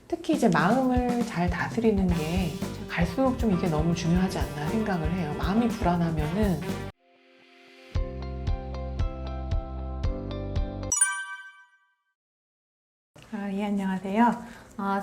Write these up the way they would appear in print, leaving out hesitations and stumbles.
특히 이제 마음을 잘 다스리는 게 갈수록 좀 이게 너무 중요하지 않나 생각을 해요. 마음이 불안하면은 예, 안녕하세요.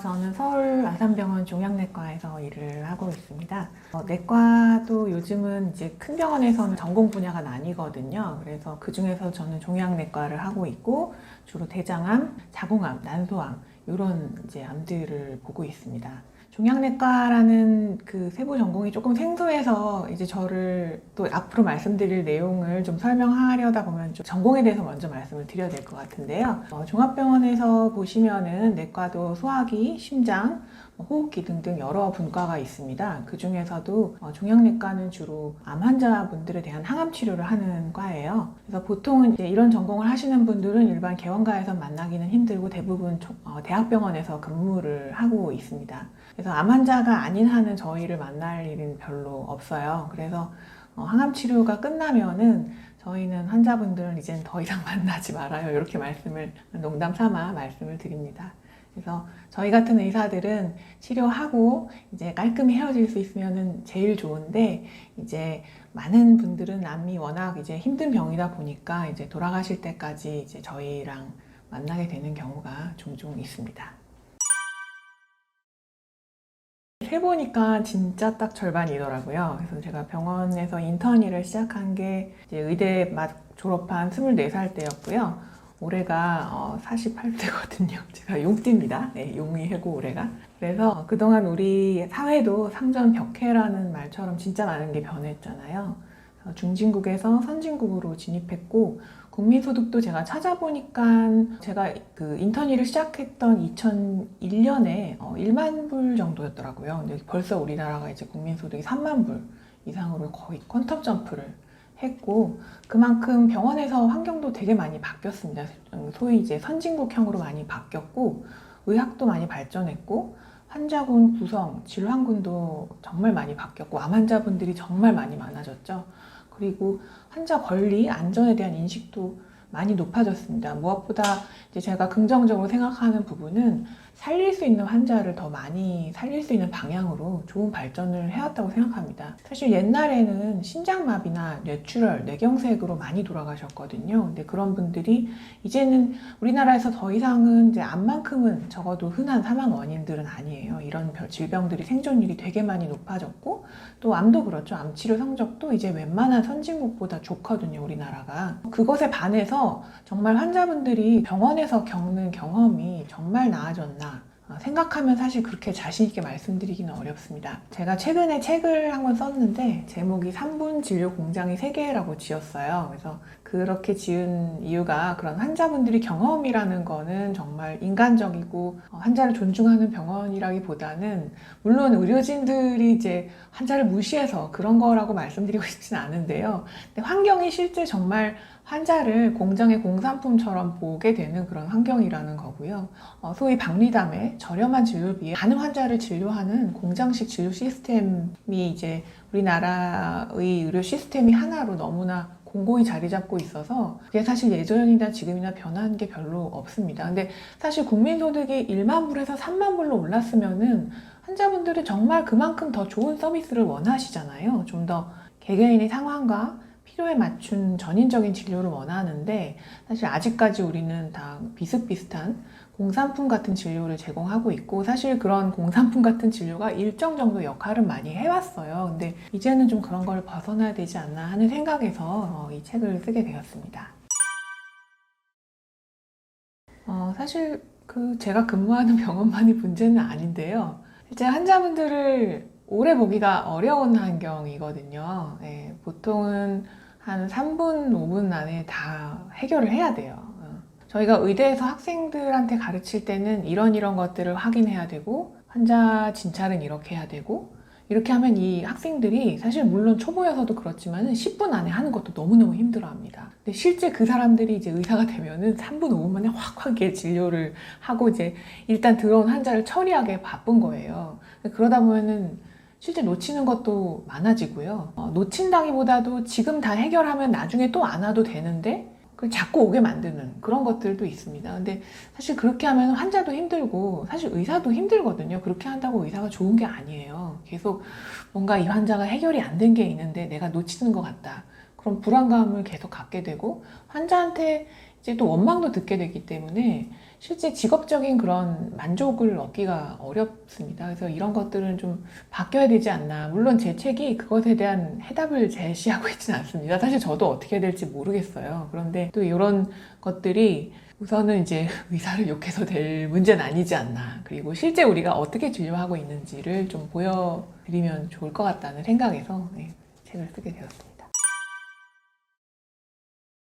저는 서울 아산병원 종양내과에서 일을 하고 있습니다. 내과도 요즘은 이제 큰 병원에서는 전공 분야가 나뉘거든요. 그래서 그 중에서 저는 종양내과를 하고 있고 주로 대장암, 자궁암, 난소암 이런 이제 암들을 보고 있습니다. 종양내과라는 그 세부 전공이 조금 생소해서 이제 저를 또 앞으로 말씀드릴 내용을 좀 설명하려다 보면 좀 전공에 대해서 먼저 말씀을 드려야 될 것 같은데요. 종합병원에서 보시면은 내과도 소화기, 심장, 호흡기 등등 여러 분과가 있습니다. 그 중에서도 종양내과는 주로 암 환자분들에 대한 항암 치료를 하는 과예요. 그래서 보통은 이제 이런 전공을 하시는 분들은 일반 개원가에서 만나기는 힘들고 대부분 대학병원에서 근무를 하고 있습니다. 그래서 암 환자가 아닌 한은 저희를 만날 일은 별로 없어요. 그래서 항암 치료가 끝나면은 저희는 환자분들은 이제는 더 이상 만나지 말아요. 이렇게 농담 삼아 말씀을 드립니다. 그래서 저희 같은 의사들은 치료하고 이제 깔끔히 헤어질 수 있으면은 제일 좋은데, 이제 많은 분들은 암이 워낙 이제 힘든 병이다 보니까 이제 돌아가실 때까지 이제 저희랑 만나게 되는 경우가 종종 있습니다. 해보니까 진짜 딱 절반이더라고요. 그래서 제가 병원에서 인턴 일을 시작한 게 이제 의대 막 졸업한 24살 때였고요. 올해가 48세거든요. 제가 용띠입니다. 네, 용이 해고 올해가. 그래서 그동안 우리 사회도 상전벽해라는 말처럼 진짜 많은 게 변했잖아요. 중진국에서 선진국으로 진입했고, 국민소득도 제가 찾아보니까 제가 그 인턴 일을 시작했던 2001년에 1만 불 정도였더라고요. 근데 벌써 우리나라가 이제 국민소득이 3만 불 이상으로 거의 퀀텀 점프를 했고, 그만큼 병원에서 환경도 되게 많이 바뀌었습니다. 소위 이제 선진국형으로 많이 바뀌었고, 의학도 많이 발전했고, 환자군 구성, 질환군도 정말 많이 바뀌었고, 암 환자분들이 정말 많이 많아졌죠. 그리고 환자 권리, 안전에 대한 인식도 많이 높아졌습니다. 무엇보다 이제 제가 긍정적으로 생각하는 부분은 살릴 수 있는 환자를 더 많이 살릴 수 있는 방향으로 좋은 발전을 해왔다고 생각합니다. 사실 옛날에는 심장마비나 뇌출혈, 뇌경색으로 많이 돌아가셨거든요. 근데 그런 분들이 이제는 우리나라에서 더 이상은 이제 암만큼은 적어도 흔한 사망 원인들은 아니에요. 이런 질병들이 생존율이 되게 많이 높아졌고, 또 암도 그렇죠. 암 치료 성적도 이제 웬만한 선진국보다 좋거든요, 우리나라가. 그것에 반해서 정말 환자분들이 병원에서 겪는 경험이 정말 나아졌나 생각하면 사실 그렇게 자신 있게 말씀드리기는 어렵습니다. 제가 최근에 책을 한 권 썼는데 제목이 3분 진료 공장이 세계라고 지었어요. 그래서 그렇게 지은 이유가, 그런 환자분들이 경험이라는 거는 정말 인간적이고 환자를 존중하는 병원이라기보다는, 물론 의료진들이 이제 환자를 무시해서 그런 거라고 말씀드리고 싶진 않은데요. 근데 환경이 실제 정말 환자를 공장의 공산품처럼 보게 되는 그런 환경이라는 거고요. 소위 박리담에 저렴한 진료비에 많은 환자를 진료하는 공장식 진료 시스템이 이제 우리나라의 의료 시스템이 하나로 너무나 공고히 자리 잡고 있어서 그게 사실 예전이나 지금이나 변한 게 별로 없습니다. 근데 사실 국민소득이 1만 불에서 3만 불로 올랐으면은 환자분들은 정말 그만큼 더 좋은 서비스를 원하시잖아요. 좀 더 개개인의 상황과 필요에 맞춘 전인적인 진료를 원하는데, 사실 아직까지 우리는 다 비슷비슷한 공산품 같은 진료를 제공하고 있고, 사실 그런 공산품 같은 진료가 일정 정도 역할을 많이 해왔어요. 근데 이제는 좀 그런 걸 벗어나야 되지 않나 하는 생각에서 이 책을 쓰게 되었습니다. 사실 제가 근무하는 병원만의 문제는 아닌데요. 실제 환자분들을 오래 보기가 어려운 환경이거든요. 네, 보통은 한 3분, 5분 안에 다 해결을 해야 돼요. 저희가 의대에서 학생들한테 가르칠 때는 이런 것들을 확인해야 되고, 환자 진찰은 이렇게 해야 되고, 이렇게 하면 이 학생들이 사실 물론 초보여서도 그렇지만 10분 안에 하는 것도 너무너무 힘들어 합니다. 근데 실제 그 사람들이 이제 의사가 되면은 3분, 5분 만에 확 진료를 하고 이제 일단 들어온 환자를 처리하기에 바쁜 거예요. 그러다 보면은 실제 놓치는 것도 많아지고요. 놓친다기보다도 지금 다 해결하면 나중에 또 안 와도 되는데 그걸 자꾸 오게 만드는 그런 것들도 있습니다. 근데 사실 그렇게 하면 환자도 힘들고 사실 의사도 힘들거든요. 그렇게 한다고 의사가 좋은 게 아니에요. 계속 뭔가 이 환자가 해결이 안 된 게 있는데 내가 놓치는 것 같다. 그런 불안감을 계속 갖게 되고 환자한테 이제 또 원망도 듣게 되기 때문에 실제 직업적인 그런 만족을 얻기가 어렵습니다. 그래서 이런 것들은 좀 바뀌어야 되지 않나. 물론 제 책이 그것에 대한 해답을 제시하고 있지는 않습니다. 사실 저도 어떻게 해야 될지 모르겠어요. 그런데 또 이런 것들이 우선은 이제 의사를 욕해서 될 문제는 아니지 않나. 그리고 실제 우리가 어떻게 진료하고 있는지를 좀 보여드리면 좋을 것 같다는 생각에서 책을 쓰게 되었습니다.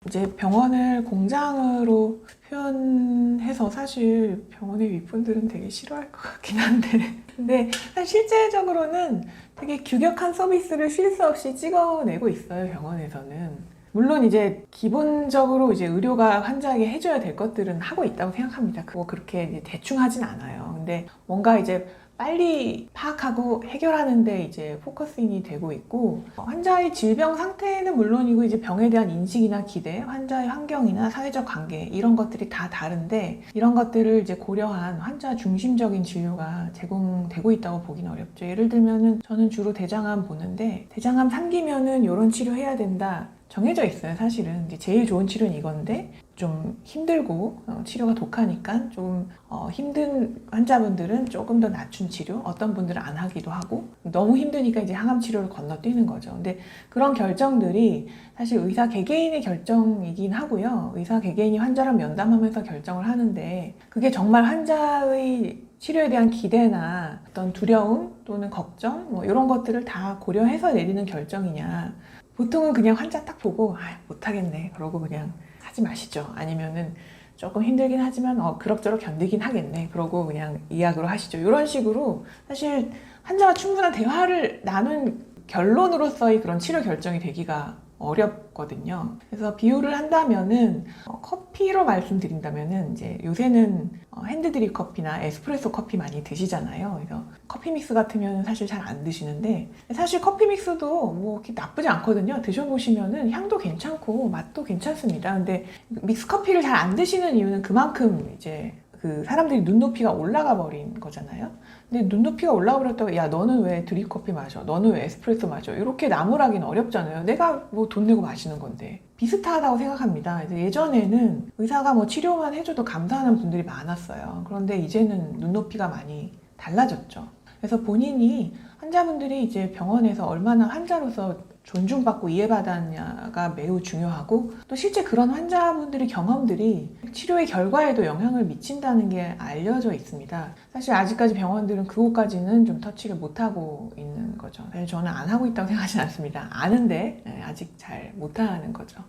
이제 병원을 공장으로 표현해서 사실 병원의 윗분들은 되게 싫어할 것 같긴 한데 근데 실제적으로는 되게 규격한 서비스를 쉴 새 없이 찍어내고 있어요, 병원에서는. 물론 이제 기본적으로 이제 의료가 환자에게 해줘야 될 것들은 하고 있다고 생각합니다. 그거 그렇게 이제 대충 하진 않아요. 근데 뭔가 이제 빨리 파악하고 해결하는데 이제 포커싱이 되고 있고 환자의 질병 상태는 물론이고 이제 병에 대한 인식이나 기대, 환자의 환경이나 사회적 관계 이런 것들이 다 다른데 이런 것들을 이제 고려한 환자 중심적인 진료가 제공되고 있다고 보기는 어렵죠. 예를 들면은 저는 주로 대장암 보는데 대장암 3기면은 이런 치료해야 된다. 정해져 있어요. 사실은 이제 제일 좋은 치료는 이건데 좀 힘들고 치료가 독하니까 좀 힘든 환자분들은 조금 더 낮춘 치료, 어떤 분들은 안 하기도 하고 너무 힘드니까 이제 항암 치료를 건너뛰는 거죠. 근데 그런 결정들이 사실 의사 개개인의 결정이긴 하고요. 의사 개개인이 환자랑 면담하면서 결정을 하는데 그게 정말 환자의 치료에 대한 기대나 어떤 두려움 또는 걱정 뭐 이런 것들을 다 고려해서 내리는 결정이냐. 보통은 그냥 환자 딱 보고 못하겠네 그러고 그냥 하지 마시죠. 아니면은 조금 힘들긴 하지만 그럭저럭 견디긴 하겠네 그러고 그냥 이약으로 하시죠. 이런 식으로 사실 환자와 충분한 대화를 나눈 결론으로서의 그런 치료 결정이 되기가 어렵거든요. 그래서 비유를 한다면은 커피로 말씀드린다면은 이제 요새는 핸드드립 커피나 에스프레소 커피 많이 드시잖아요. 그래서 커피 믹스 같으면 사실 잘 안 드시는데 사실 커피 믹스도 뭐 이렇게 나쁘지 않거든요. 드셔보시면은 향도 괜찮고 맛도 괜찮습니다. 근데 믹스 커피를 잘 안 드시는 이유는 그만큼 이제 그 사람들이 눈높이가 올라가 버린 거잖아요. 근데 눈높이가 올라가 버렸다고 야 너는 왜 드립커피 마셔? 너는 왜 에스프레소 마셔? 이렇게 나무라기는 어렵잖아요. 내가 뭐 돈 내고 마시는 건데. 비슷하다고 생각합니다. 예전에는 의사가 뭐 치료만 해줘도 감사하는 분들이 많았어요. 그런데 이제는 눈높이가 많이 달라졌죠. 그래서 본인이 환자분들이 이제 병원에서 얼마나 환자로서 존중받고 이해받았냐가 매우 중요하고 또 실제 그런 환자분들의 경험들이 치료의 결과에도 영향을 미친다는 게 알려져 있습니다. 사실 아직까지 병원들은 그것까지는 좀 터치를 못하고 있는 거죠. 사실 저는 안 하고 있다고 생각하지 않습니다. 아는데 아직 잘 못하는 거죠.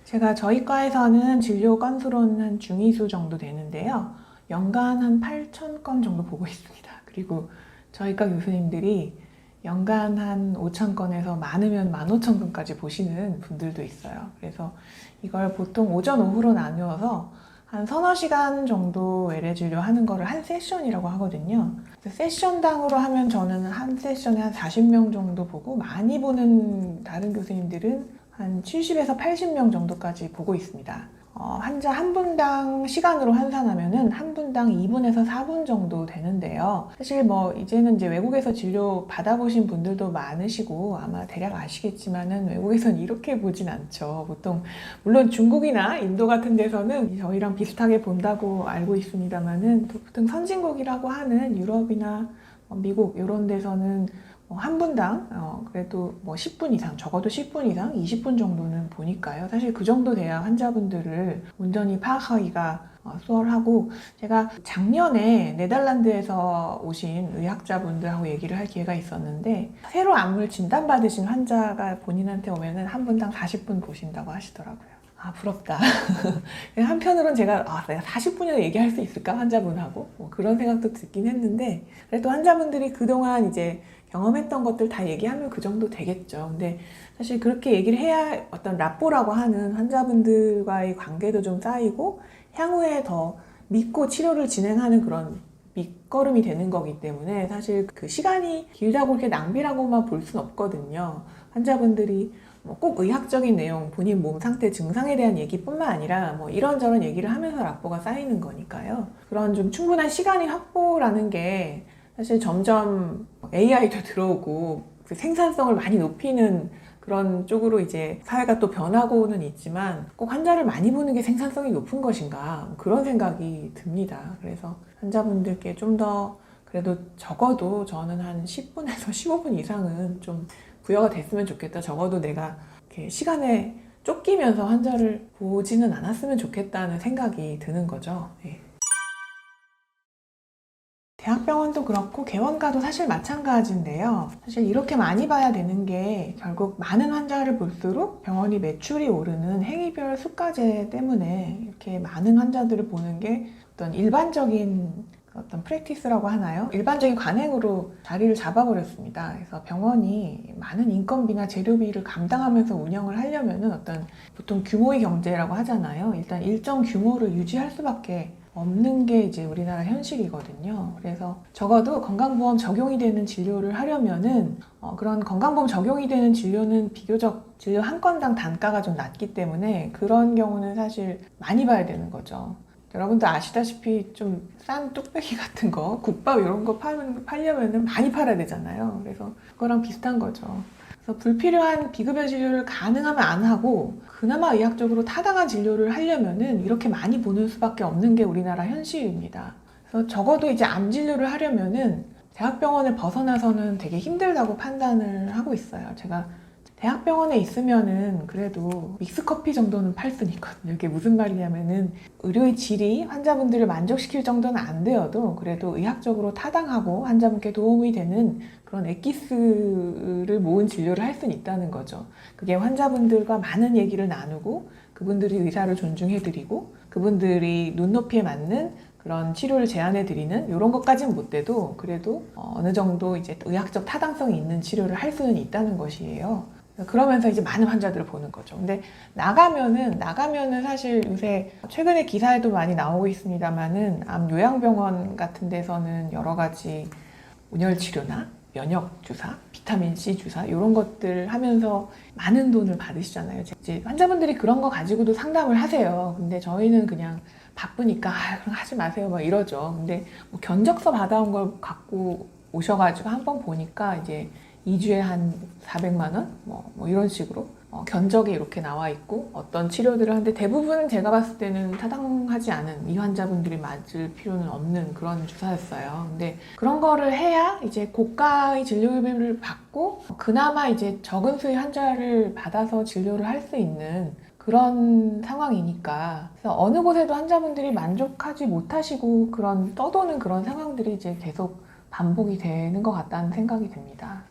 제가 저희 과에서는 진료 건수로는 한 중위수 정도 되는데요. 연간 한 8,000건 정도 보고 있습니다. 그리고 저희 과 교수님들이 연간 한 5,000건에서 많으면 15,000건까지 보시는 분들도 있어요. 그래서 이걸 보통 오전, 오후로 나누어서 한 서너 시간 정도 외래 진료하는 거를 한 세션이라고 하거든요. 세션당으로 하면 저는 한 세션에 한 40명 정도 보고 많이 보는 다른 교수님들은 한 70에서 80명 정도까지 보고 있습니다. 환자 한 분당 시간으로 환산하면은 한 분당 2분에서 4분 정도 되는데요. 사실 뭐 이제는 이제 외국에서 진료 받아보신 분들도 많으시고 아마 대략 아시겠지만은 외국에서는 이렇게 보진 않죠. 보통 물론 중국이나 인도 같은 데서는 저희랑 비슷하게 본다고 알고 있습니다만은 보통 선진국이라고 하는 유럽이나 미국 이런 데서는 한 분당 그래도 뭐 10분 이상, 적어도 10분 이상, 20분 정도는 보니까요. 사실 그 정도 돼야 환자분들을 온전히 파악하기가 수월하고 제가 작년에 네덜란드에서 오신 의학자분들하고 얘기를 할 기회가 있었는데 새로 암을 진단받으신 환자가 본인한테 오면은 한 분당 40분 보신다고 하시더라고요. 아, 부럽다. 한편으로는 내가 40분이나 얘기할 수 있을까? 환자분하고. 뭐 그런 생각도 듣긴 했는데, 그래도 환자분들이 그동안 이제 경험했던 것들 다 얘기하면 그 정도 되겠죠. 근데 사실 그렇게 얘기를 해야 어떤 라뽀라고 하는 환자분들과의 관계도 좀 쌓이고, 향후에 더 믿고 치료를 진행하는 그런 밑거름이 되는 거기 때문에 사실 그 시간이 길다고 그렇게 낭비라고만 볼 수는 없거든요. 환자분들이 뭐 꼭 의학적인 내용, 본인 몸 상태 증상에 대한 얘기뿐만 아니라 뭐 이런저런 얘기를 하면서 락보가 쌓이는 거니까요. 그런 좀 충분한 시간의 확보라는 게 사실 점점 AI도 들어오고 그 생산성을 많이 높이는 그런 쪽으로 이제 사회가 또 변하고는 있지만 꼭 환자를 많이 보는 게 생산성이 높은 것인가 그런 생각이 듭니다. 그래서 환자분들께 좀 더 그래도 적어도 저는 한 10분에서 15분 이상은 좀 부여가 됐으면 좋겠다. 적어도 내가 이렇게 시간에 쫓기면서 환자를 보지는 않았으면 좋겠다는 생각이 드는 거죠. 네. 대학병원도 그렇고 개원가도 사실 마찬가지인데요. 사실 이렇게 많이 봐야 되는 게 결국 많은 환자를 볼수록 병원이 매출이 오르는 행위별 수가제 때문에 이렇게 많은 환자들을 보는 게 어떤 일반적인 어떤 프랙티스라고 하나요? 일반적인 관행으로 자리를 잡아버렸습니다. 그래서 병원이 많은 인건비나 재료비를 감당하면서 운영을 하려면은 어떤 보통 규모의 경제라고 하잖아요. 일단 일정 규모를 유지할 수밖에 없는 게 이제 우리나라 현실이거든요. 그래서 적어도 건강보험 적용이 되는 진료를 하려면은 그런 건강보험 적용이 되는 진료는 비교적 진료 한 건당 단가가 좀 낮기 때문에 그런 경우는 사실 많이 봐야 되는 거죠. 여러분도 아시다시피 좀 싼 뚝배기 같은 거, 국밥 이런 거 팔려면은 많이 팔아야 되잖아요. 그래서 그거랑 비슷한 거죠. 그래서 불필요한 비급여 진료를 가능하면 안 하고 그나마 의학적으로 타당한 진료를 하려면은 이렇게 많이 보는 수밖에 없는 게 우리나라 현실입니다. 그래서 적어도 이제 암 진료를 하려면은 대학병원을 벗어나서는 되게 힘들다고 판단을 하고 있어요. 제가 대학병원에 있으면은 그래도 믹스커피 정도는 팔 수 있거든요. 이게 무슨 말이냐면은 의료의 질이 환자분들을 만족시킬 정도는 안 되어도 그래도 의학적으로 타당하고 환자분께 도움이 되는 그런 엑기스를 모은 진료를 할 수는 있다는 거죠. 그게 환자분들과 많은 얘기를 나누고 그분들이 의사를 존중해드리고 그분들이 눈높이에 맞는 그런 치료를 제안해드리는 이런 것까지는 못 돼도 그래도 어느 정도 이제 의학적 타당성이 있는 치료를 할 수는 있다는 것이에요. 그러면서 이제 많은 환자들을 보는 거죠. 근데 나가면은 사실 요새 최근에 기사에도 많이 나오고 있습니다만은 암 요양병원 같은 데서는 여러 가지 온열 치료나 면역 주사, 비타민 C 주사 이런 것들 하면서 많은 돈을 받으시잖아요. 이제 환자분들이 그런 거 가지고도 상담을 하세요. 근데 저희는 그냥 바쁘니까 그럼 하지 마세요 막 이러죠. 근데 뭐 견적서 받아온 걸 갖고 오셔가지고 한번 보니까 이제 2주에 한 400만 원? 뭐 이런 식으로 견적이 이렇게 나와 있고 어떤 치료들을 하는데 대부분은 제가 봤을 때는 타당하지 않은 이 환자분들이 맞을 필요는 없는 그런 주사였어요. 근데 그런 거를 해야 이제 고가의 진료비를 받고 그나마 이제 적은 수의 환자를 받아서 진료를 할 수 있는 그런 상황이니까 그래서 어느 곳에도 환자분들이 만족하지 못하시고 그런 떠도는 그런 상황들이 이제 계속 반복이 되는 것 같다는 생각이 듭니다.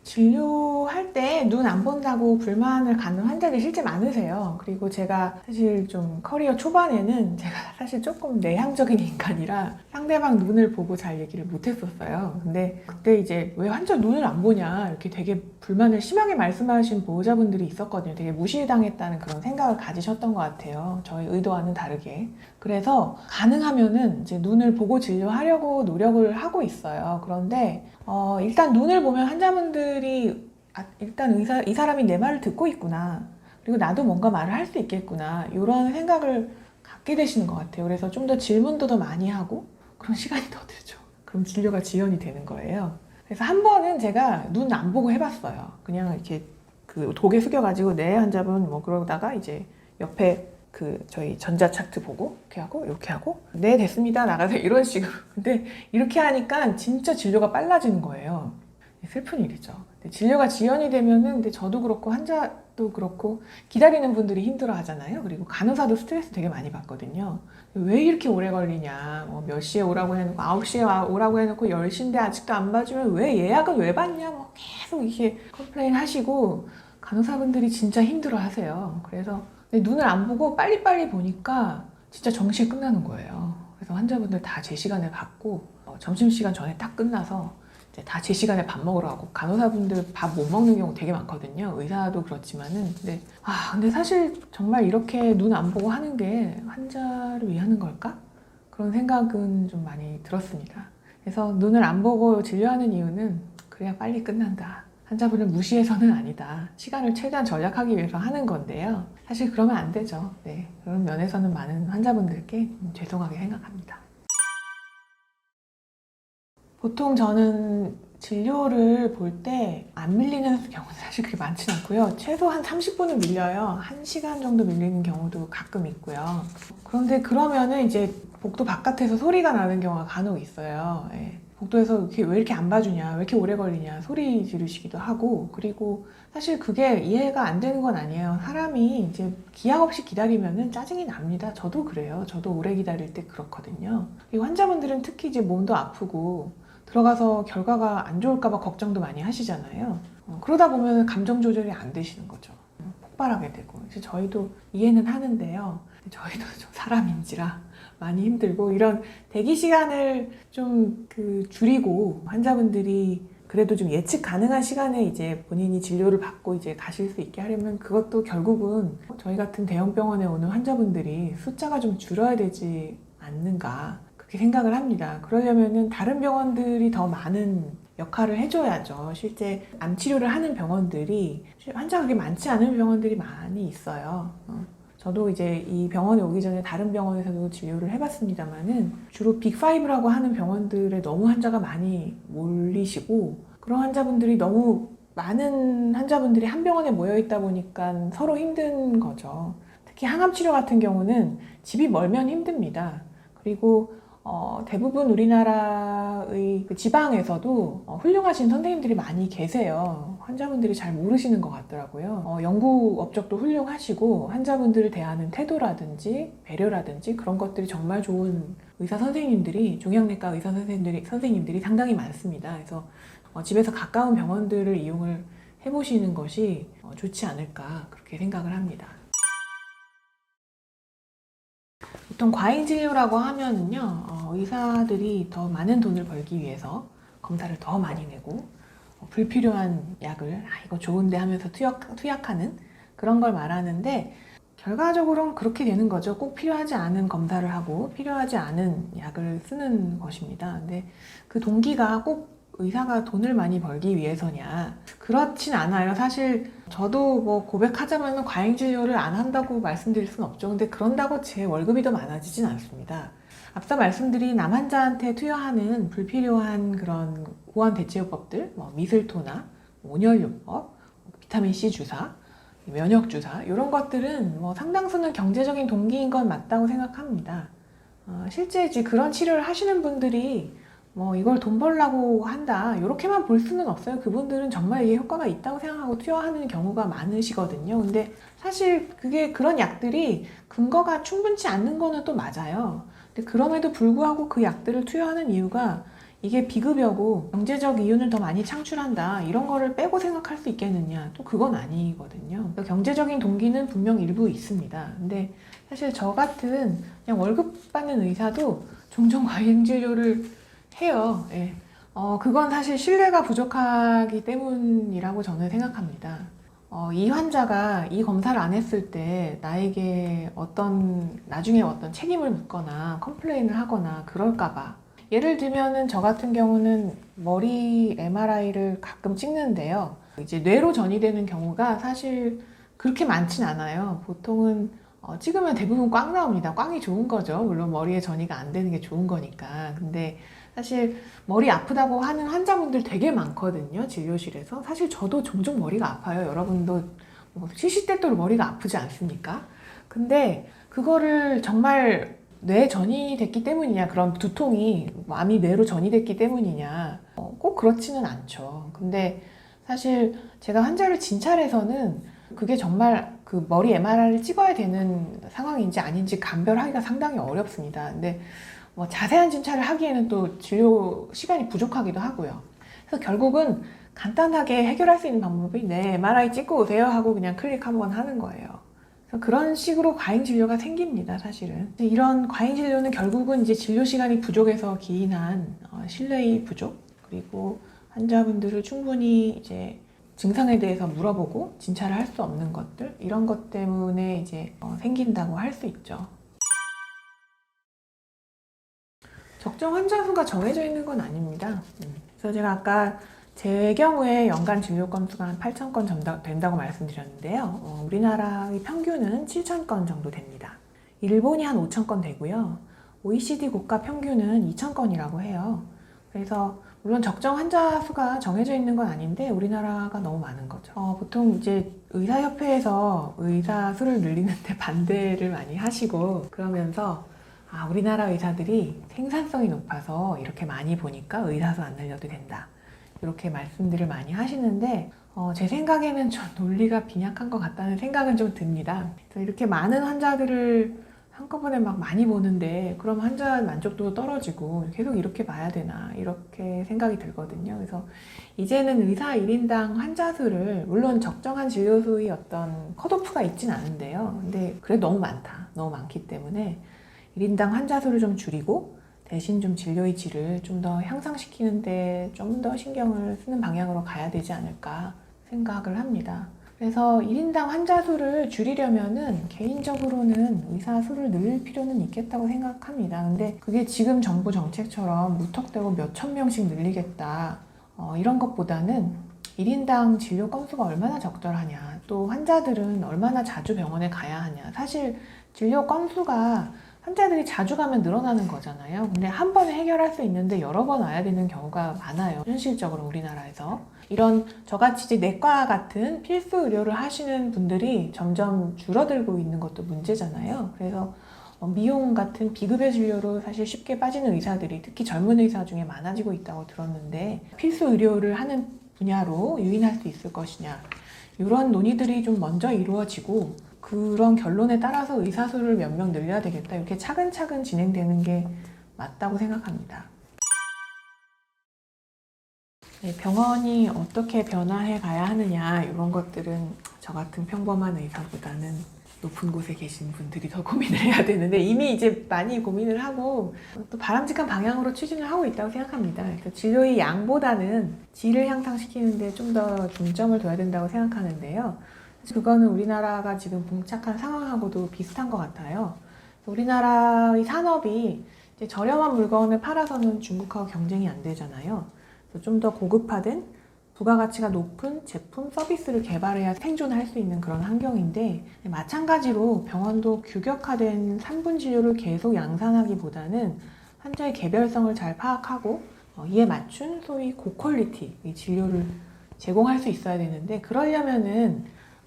진료할 때 눈 안 본다고 불만을 갖는 환자들이 실제 많으세요. 그리고 제가 사실 좀 커리어 초반에는 제가 사실 조금 내향적인 인간이라 상대방 눈을 보고 잘 얘기를 못 했었어요. 근데 그때 이제 왜 환자 눈을 안 보냐 이렇게 되게 불만을 심하게 말씀하신 보호자분들이 있었거든요. 되게 무시당했다는 그런 생각을 가지셨던 것 같아요. 저희 의도와는 다르게. 그래서 가능하면은 이제 눈을 보고 진료하려고 노력을 하고 있어요. 그런데 일단 눈을 보면 환자분들이 일단 이 사람이 내 말을 듣고 있구나. 그리고 나도 뭔가 말을 할 수 있겠구나. 이런 생각을 갖게 되시는 것 같아요. 그래서 좀 더 질문도 더 많이 하고 그런 시간이 더 들죠. 그럼 진료가 지연이 되는 거예요. 그래서 한 번은 제가 눈 안 보고 해봤어요. 그냥 이렇게 그 고개 숙여가지고 네 환자분 뭐 그러다가 이제 옆에 그 저희 전자차트 보고 이렇게 하고 네 됐습니다 나가세요 이런 식으로. 근데 이렇게 하니까 진짜 진료가 빨라지는 거예요. 슬픈 일이죠. 근데 진료가 지연이 되면은 근데 저도 그렇고 환자도 그렇고 기다리는 분들이 힘들어 하잖아요. 그리고 간호사도 스트레스 되게 많이 받거든요. 왜 이렇게 오래 걸리냐, 뭐 몇 시에 오라고 해놓고 9시에 오라고 해놓고 10시인데 아직도 안 봐주면 왜 예약은 왜 받냐 뭐 계속 이렇게 컴플레인 하시고 간호사분들이 진짜 힘들어 하세요. 그래서 눈을 안 보고 빨리빨리 보니까 진짜 정시에 끝나는 거예요. 그래서 환자분들 다 제 시간에 받고 점심시간 전에 딱 끝나서 이제 다 제 시간에 밥 먹으러 가고 간호사분들 밥 못 먹는 경우 되게 많거든요. 의사도 그렇지만은 근데 사실 정말 이렇게 눈 안 보고 하는 게 환자를 위하는 걸까? 그런 생각은 좀 많이 들었습니다. 그래서 눈을 안 보고 진료하는 이유는 그래야 빨리 끝난다. 환자분을 무시해서는 아니다. 시간을 최대한 절약하기 위해서 하는 건데요. 사실 그러면 안 되죠. 네, 그런 면에서는 많은 환자분들께 죄송하게 생각합니다. 보통 저는 진료를 볼 때 안 밀리는 경우는 사실 그렇게 많지는 않고요. 최소한 30분은 밀려요. 1시간 정도 밀리는 경우도 가끔 있고요. 그런데 그러면은 이제 복도 바깥에서 소리가 나는 경우가 간혹 있어요. 예. 복도에서 왜 이렇게 안 봐주냐, 왜 이렇게 오래 걸리냐 소리 지르시기도 하고, 그리고 사실 그게 이해가 안 되는 건 아니에요. 사람이 이제 기약 없이 기다리면은 짜증이 납니다. 저도 그래요. 저도 오래 기다릴 때 그렇거든요. 그리고 환자분들은 특히 이제 몸도 아프고 들어가서 결과가 안 좋을까봐 걱정도 많이 하시잖아요. 그러다 보면 감정 조절이 안 되시는 거죠. 폭발하게 되고. 그래서 저희도 이해는 하는데요. 저희도 좀 사람인지라 많이 힘들고, 이런 대기 시간을 좀 줄이고 환자분들이 그래도 좀 예측 가능한 시간에 이제 본인이 진료를 받고 이제 가실 수 있게 하려면, 그것도 결국은 저희 같은 대형 병원에 오는 환자분들이 숫자가 좀 줄어야 되지 않는가, 그렇게 생각을 합니다. 그러려면은 다른 병원들이 더 많은 역할을 해줘야죠. 실제 암 치료를 하는 병원들이 환자가 그렇게 많지 않은 병원들이 많이 있어요. 저도 이제 이 병원에 오기 전에 다른 병원에서도 진료를 해봤습니다만은 주로 빅5라고 하는 병원들에 너무 환자가 많이 몰리시고, 그런 환자분들이 너무 많은 환자분들이 한 병원에 모여 있다 보니까 서로 힘든 거죠. 특히 항암 치료 같은 경우는 집이 멀면 힘듭니다. 그리고 대부분 우리나라의 그 지방에서도 훌륭하신 선생님들이 많이 계세요. 환자분들이 잘 모르시는 것 같더라고요. 연구 업적도 훌륭하시고 환자분들을 대하는 태도라든지 배려라든지 그런 것들이 정말 좋은 의사 선생님들이, 종양내과 의사 선생님들이 상당히 많습니다. 그래서 집에서 가까운 병원들을 이용을 해보시는 것이 좋지 않을까, 그렇게 생각을 합니다. 보통 과잉 진료라고 하면은요, 의사들이 더 많은 돈을 벌기 위해서 검사를 더 많이 내고 불필요한 약을 이거 좋은데 하면서 투약하는 그런 걸 말하는데, 결과적으로는 그렇게 되는 거죠. 꼭 필요하지 않은 검사를 하고 필요하지 않은 약을 쓰는 것입니다. 근데 그 동기가 꼭 의사가 돈을 많이 벌기 위해서냐? 그렇진 않아요. 사실 저도 뭐 고백하자면 과잉 진료를 안 한다고 말씀드릴 수는 없죠. 근데 그런다고 제 월급이 더 많아지진 않습니다. 앞서 말씀드린 암 환자한테 투여하는 불필요한 그런 고환 대체요법들, 뭐 미슬토나 온열요법, 비타민C 주사, 면역 주사, 이런 것들은 뭐 상당수는 경제적인 동기인 건 맞다고 생각합니다. 실제 이제 그런 치료를 하시는 분들이 뭐 이걸 돈 벌려고 한다, 이렇게만 볼 수는 없어요. 그분들은 정말 이게 효과가 있다고 생각하고 투여하는 경우가 많으시거든요. 근데 사실 그런 약들이 근거가 충분치 않는 거는 또 맞아요. 근데 그럼에도 불구하고 그 약들을 투여하는 이유가 이게 비급여고 경제적 이윤을 더 많이 창출한다, 이런 거를 빼고 생각할 수 있겠느냐, 또 그건 아니거든요. 경제적인 동기는 분명 일부 있습니다. 근데 사실 저 같은 그냥 월급 받는 의사도 종종 과잉 진료를 해요. 예. 그건 사실 신뢰가 부족하기 때문이라고 저는 생각합니다. 이 환자가 이 검사를 안 했을 때 나에게 나중에 어떤 책임을 묻거나 컴플레인을 하거나 그럴까봐. 예를 들면은 저 같은 경우는 머리 MRI를 가끔 찍는데요. 이제 뇌로 전이되는 경우가 사실 그렇게 많진 않아요. 보통은 찍으면 대부분 꽝 나옵니다. 꽝이 좋은 거죠. 물론 머리에 전이가 안 되는 게 좋은 거니까. 근데 사실 머리 아프다고 하는 환자분들 되게 많거든요, 진료실에서. 사실 저도 종종 머리가 아파요. 여러분도 뭐 시시때때로 머리가 아프지 않습니까? 근데 그거를 정말 뇌 전이됐기 때문이냐, 그런 두통이 암이 뇌로 전이됐기 때문이냐, 꼭 그렇지는 않죠. 근데 사실 제가 환자를 진찰해서는 그게 정말 그 머리 MRI를 찍어야 되는 상황인지 아닌지 감별하기가 상당히 어렵습니다. 근데 뭐 자세한 진찰을 하기에는 또 진료 시간이 부족하기도 하고요. 그래서 결국은 간단하게 해결할 수 있는 방법이 네, MRI 찍고 오세요 하고 그냥 클릭 한번 하는 거예요. 그래서 그런 식으로 과잉 진료가 생깁니다, 사실은. 이런 과잉 진료는 결국은 이제 진료 시간이 부족해서 기인한 신뢰의 부족, 그리고 환자분들을 충분히 이제 증상에 대해서 물어보고 진찰을 할 수 없는 것들, 이런 것 때문에 이제 생긴다고 할 수 있죠. 적정 환자 수가 정해져 있는 건 아닙니다. 그래서 제가 아까 제 경우에 연간 진료 건수가 한 8,000건 된다고 말씀드렸는데요. 우리나라의 평균은 7,000건 정도 됩니다. 일본이 한 5,000건 되고요. OECD 국가 평균은 2,000건이라고 해요. 그래서 물론 적정 환자 수가 정해져 있는 건 아닌데 우리나라가 너무 많은 거죠. 보통 이제 의사협회에서 의사 수를 늘리는데 반대를 많이 하시고 그러면서 우리나라 의사들이 생산성이 높아서 이렇게 많이 보니까 의사 수 안 늘려도 된다. 이렇게 말씀들을 많이 하시는데 제 생각에는 좀 논리가 빈약한 것 같다는 생각은 좀 듭니다. 그래서 이렇게 많은 환자들을 한꺼번에 막 많이 보는데 그럼 환자 만족도도 떨어지고 계속 이렇게 봐야 되나 이렇게 생각이 들거든요. 그래서 이제는 의사 1인당 환자 수를 물론 적정한 진료 수의 어떤 컷오프가 있진 않은데요. 근데 그래도 너무 많다. 너무 많기 때문에 1인당 환자 수를 좀 줄이고 대신 좀 진료의 질을 좀 더 향상시키는데 좀 더 신경을 쓰는 방향으로 가야 되지 않을까 생각을 합니다. 그래서 1인당 환자 수를 줄이려면은 개인적으로는 의사 수를 늘릴 필요는 있겠다고 생각합니다. 근데 그게 지금 정부 정책처럼 무턱대고 몇천 명씩 늘리겠다 이런 것보다는 1인당 진료 건수가 얼마나 적절하냐, 또 환자들은 얼마나 자주 병원에 가야 하냐. 사실 진료 건수가 환자들이 자주 가면 늘어나는 거잖아요. 근데 한 번에 해결할 수 있는데 여러 번 와야 되는 경우가 많아요. 현실적으로 우리나라에서. 이런 저같이 이제 내과 같은 필수 의료를 하시는 분들이 점점 줄어들고 있는 것도 문제잖아요. 그래서 미용 같은 비급여 진료로 사실 쉽게 빠지는 의사들이 특히 젊은 의사 중에 많아지고 있다고 들었는데 필수 의료를 하는 분야로 유인할 수 있을 것이냐. 이런 논의들이 좀 먼저 이루어지고 그런 결론에 따라서 의사 수를 몇 명 늘려야 되겠다. 이렇게 차근차근 진행되는 게 맞다고 생각합니다. 네, 병원이 어떻게 변화해 가야 하느냐 이런 것들은 저 같은 평범한 의사보다는 높은 곳에 계신 분들이 더 고민을 해야 되는데 이미 이제 많이 고민을 하고 또 바람직한 방향으로 추진을 하고 있다고 생각합니다. 그래서 진료의 양보다는 질을 향상시키는데 좀 더 중점을 둬야 된다고 생각하는데요. 그거는 우리나라가 지금 봉착한 상황하고도 비슷한 것 같아요. 우리나라의 산업이 이제 저렴한 물건을 팔아서는 중국하고 경쟁이 안 되잖아요. 좀 더 고급화된 부가가치가 높은 제품, 서비스를 개발해야 생존할 수 있는 그런 환경인데 마찬가지로 병원도 규격화된 3분 진료를 계속 양산하기보다는 환자의 개별성을 잘 파악하고 이에 맞춘 소위 고퀄리티 진료를 제공할 수 있어야 되는데 그러려면은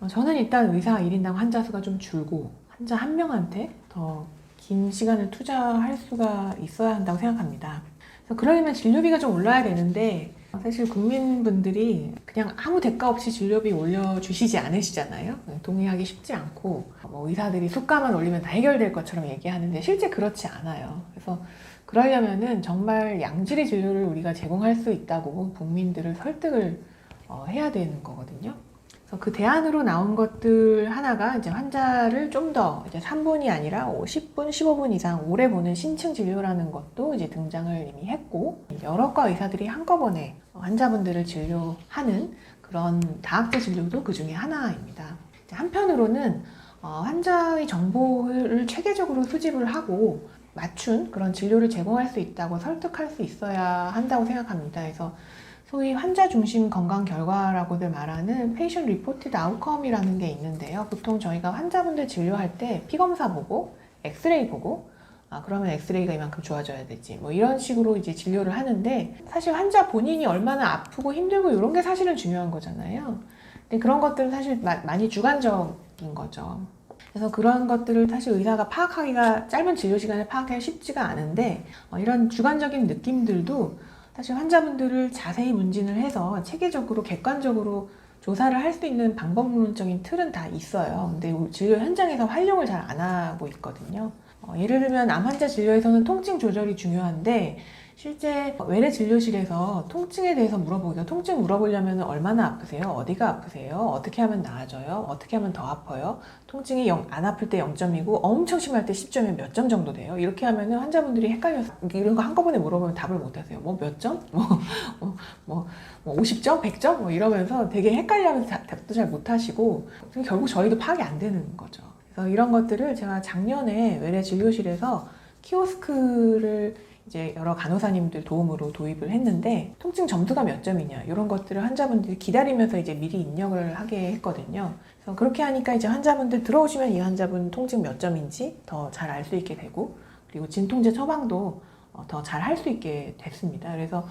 저는 일단 의사 1인당 환자 수가 좀 줄고 환자 한 명한테 더 긴 시간을 투자할 수가 있어야 한다고 생각합니다. 그래서 그러려면 진료비가 좀 올라야 되는데 사실 국민분들이 그냥 아무 대가 없이 진료비 올려주시지 않으시잖아요. 동의하기 쉽지 않고 의사들이 수가만 올리면 다 해결될 것처럼 얘기하는데 실제 그렇지 않아요. 그래서 그러려면은 정말 양질의 진료를 우리가 제공할 수 있다고 국민들을 설득을 해야 되는 거거든요. 그래서 그 대안으로 나온 것들 하나가 이제 환자를 좀 더 이제 3분이 아니라 10분, 15분 이상 오래 보는 신층 진료라는 것도 이제 등장을 이미 했고 여러 과 의사들이 한꺼번에 환자분들을 진료하는 그런 다학제 진료도 그 중에 하나입니다. 한편으로는 환자의 정보를 체계적으로 수집을 하고 맞춘 그런 진료를 제공할 수 있다고 설득할 수 있어야 한다고 생각합니다. 그래서 소위 환자 중심 건강 결과라고들 말하는 Patient Reported Outcome이라는 게 있는데요. 보통 저희가 환자분들 진료할 때 피검사 보고 엑스레이 보고 그러면 엑스레이가 이만큼 좋아져야 되지 뭐 이런 식으로 이제 진료를 하는데 사실 환자 본인이 얼마나 아프고 힘들고 이런 게 사실은 중요한 거잖아요. 근데 그런 것들은 사실 많이 주관적인 거죠. 그래서 그런 것들을 사실 의사가 파악하기가 짧은 진료 시간에 파악하기가 쉽지가 않은데 이런 주관적인 느낌들도 사실 환자분들을 자세히 문진을 해서 체계적으로 객관적으로 조사를 할 수 있는 방법론적인 틀은 다 있어요. 근데 진료 현장에서 활용을 잘 안 하고 있거든요. 예를 들면 암 환자 진료에서는 통증 조절이 중요한데 실제 외래 진료실에서 통증에 대해서 물어보기가 통증 물어보려면 얼마나 아프세요? 어디가 아프세요? 어떻게 하면 나아져요? 어떻게 하면 더 아파요? 통증이 안 아플 때 0점이고 엄청 심할 때 10점이면 몇 점 정도 돼요? 이렇게 하면 환자분들이 헷갈려서 이런 거 한꺼번에 물어보면 답을 못 하세요. 뭐 몇 점? 50점? 100점? 뭐 이러면서 되게 헷갈려하면서 답도 잘 못 하시고 결국 저희도 파악이 안 되는 거죠. 그래서 이런 것들을 제가 작년에 외래 진료실에서 키오스크를 이제 여러 간호사님들 도움으로 도입을 했는데 통증 점수가 몇 점이냐 이런 것들을 환자분들이 기다리면서 이제 미리 입력을 하게 했거든요. 그래서 그렇게 하니까 이제 환자분들 들어오시면 이 환자분 통증 몇 점인지 더 잘 알 수 있게 되고, 그리고 진통제 처방도 더 잘 할 수 있게 됐습니다. 그래서